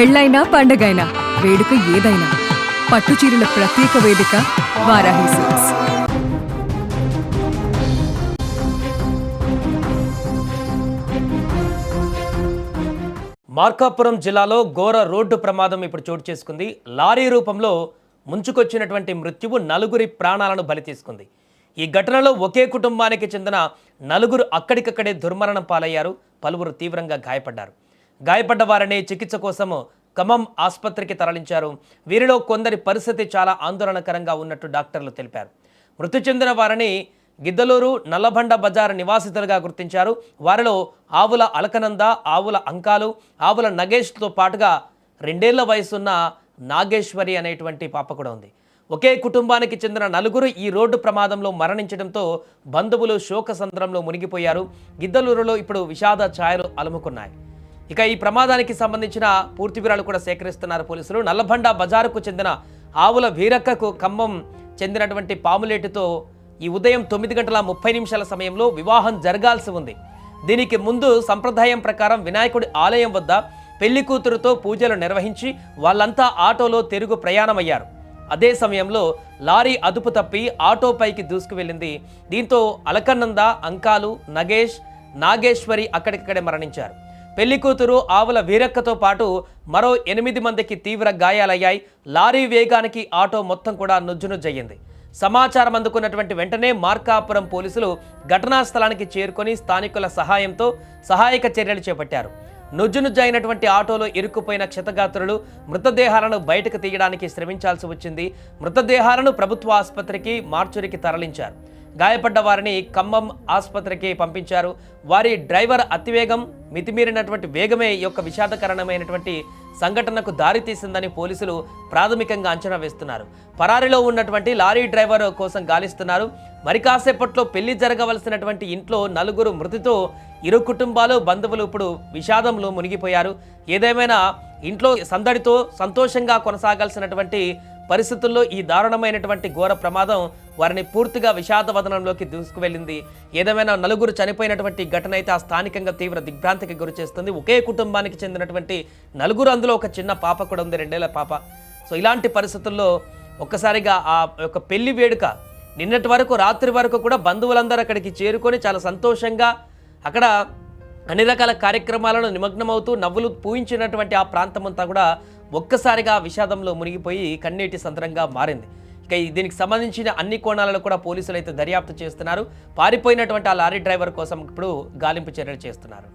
పెళ్ళైనా పండగైనా వేడుక ఏదైనా పట్టు చీరల ప్రత్యేక వేదిక వారాహి సిల్క్స్. మార్కాపురం జిల్లాలో ఘోర రోడ్డు ప్రమాదం ఇప్పుడు చోటు చేసుకుంది. లారీ రూపంలో ముంచుకొచ్చినటువంటి మృత్యువు నలుగురి ప్రాణాలను బలి తీసుకుంది. ఈ ఘటనలో ఒకే కుటుంబానికి చెందిన నలుగురు అక్కడికక్కడే దుర్మరణం పాలయ్యారు. పలువురు తీవ్రంగా గాయపడ్డారు. గాయపడ్డ వారిని చికిత్స కోసం ఖమ్మం ఆసుపత్రికి తరలించారు. వీరిలో కొందరి పరిస్థితి చాలా ఆందోళనకరంగా ఉన్నట్టు డాక్టర్లు తెలిపారు. మృతి చెందిన వారిని గిద్దలూరు నల్లబండ బజార్ నివాసితులుగా గుర్తించారు. వారిలో ఆవుల అలకనంద, ఆవుల అంకాలు, ఆవుల నగేష్తో పాటుగా 2 ఏళ్ల వయసున్న నాగేశ్వరి అనేటువంటి పాప కూడా ఉంది. ఒకే కుటుంబానికి చెందిన నలుగురు ఈ రోడ్డు ప్రమాదంలో మరణించడంతో బంధువులు శోకసంద్రంలో మునిగిపోయారు. గిద్దలూరులో ఇప్పుడు విషాద ఛాయలు అలుముకున్నాయి. ఇక ఈ ప్రమాదానికి సంబంధించిన పూర్తి వివరాలు కూడా సేకరిస్తున్నారు పోలీసులు. నల్లబండ బజారుకు చెందిన ఆవుల వీరక్కకు ఖమ్మం చెందినటువంటి పాములేటితో ఈ ఉదయం 9:30 సమయంలో వివాహం జరగాల్సి ఉంది. దీనికి ముందు సంప్రదాయం ప్రకారం వినాయకుడి ఆలయం వద్ద పెళ్లి కూతురుతో పూజలు నిర్వహించి వాళ్ళంతా ఆటోలో తిరుగు ప్రయాణమయ్యారు. అదే సమయంలో లారీ అదుపు తప్పి ఆటోపైకి దూసుకువెళ్ళింది. దీంతో అలకనంద, అంకాలు, నగేష్, నాగేశ్వరి అక్కడికక్కడే మరణించారు. పెళ్లి కూతురు ఆవుల వీరక్కతో పాటు మరో 8 మందికి తీవ్ర గాయాలయ్యాయి. లారీ వేగానికి ఆటో మొత్తం కూడా నుజ్జునుజ్జయింది. సమాచారం అందుకున్నటువంటి వెంటనే మార్కాపురం పోలీసులు ఘటనా స్థలానికి చేరుకొని స్థానికుల సహాయంతో సహాయక చర్యలు చేపట్టారు. నుజ్జునుజ్జైనటువంటి ఆటోలో ఇరుక్కుపోయిన క్షతగాత్రులు మృతదేహాలను బయటకు తీయడానికి శ్రమించాల్సి వచ్చింది. మృతదేహాలను ప్రభుత్వ ఆసుపత్రికి, మార్చురికి తరలించారు. గాయపడ్డ వారిని ఖమ్మం ఆసుపత్రికి పంపించారు. వారి డ్రైవర్ అతివేగం, మితిమీరినటువంటి వేగమే ఈ యొక్క విషాదకరమైనటువంటి సంఘటనకు దారితీసిందని పోలీసులు ప్రాథమికంగా అంచనా వేస్తున్నారు. పరారీలో ఉన్నటువంటి లారీ డ్రైవర్ కోసం గాలిస్తున్నారు. మరి కాసేపట్లో పెళ్లి జరగవలసినటువంటి ఇంట్లో నలుగురు మృతితో ఇరు కుటుంబాలు, బంధువులు ఇప్పుడు విషాదంలో మునిగిపోయారు. ఏదేమైనా ఇంట్లో సందడితో సంతోషంగా కొనసాగాల్సినటువంటి పరిస్థితుల్లో ఈ దారుణమైనటువంటి ఘోర ప్రమాదం వారిని పూర్తిగా విషాదవదనంలోకి దూసుకువెళ్ళింది. ఏదేమైనా నలుగురు చనిపోయినటువంటి ఘటన అయితే ఆ స్థానికంగా తీవ్ర దిగ్భ్రాంతికి గురి చేస్తుంది. ఒకే కుటుంబానికి చెందినటువంటి నలుగురు, అందులో ఒక చిన్న పాప కూడా ఉంది, 2 ఏళ్ల పాప. సో ఇలాంటి పరిస్థితుల్లో ఒక్కసారిగా ఆ యొక్క పెళ్లి వేడుక నిన్నటి వరకు, రాత్రి వరకు కూడా బంధువులందరూ అక్కడికి చేరుకొని చాలా సంతోషంగా అక్కడ అన్ని రకాల కార్యక్రమాలను నిమగ్నమవుతూ నవ్వులు పూయించినటువంటి ఆ ప్రాంతం అంతా కూడా ఒక్కసారిగా విషాదంలో మునిగిపోయి కన్నీటి సంద్రంగా మారింది. ఇక దీనికి సంబంధించిన అన్ని కోణాలలో కూడా పోలీసులు అయితే దర్యాప్తు చేస్తున్నారు. పారిపోయినటువంటి ఆ లారీ డ్రైవర్ కోసం ఇప్పుడు గాలింపు చర్యలు చేస్తున్నారు.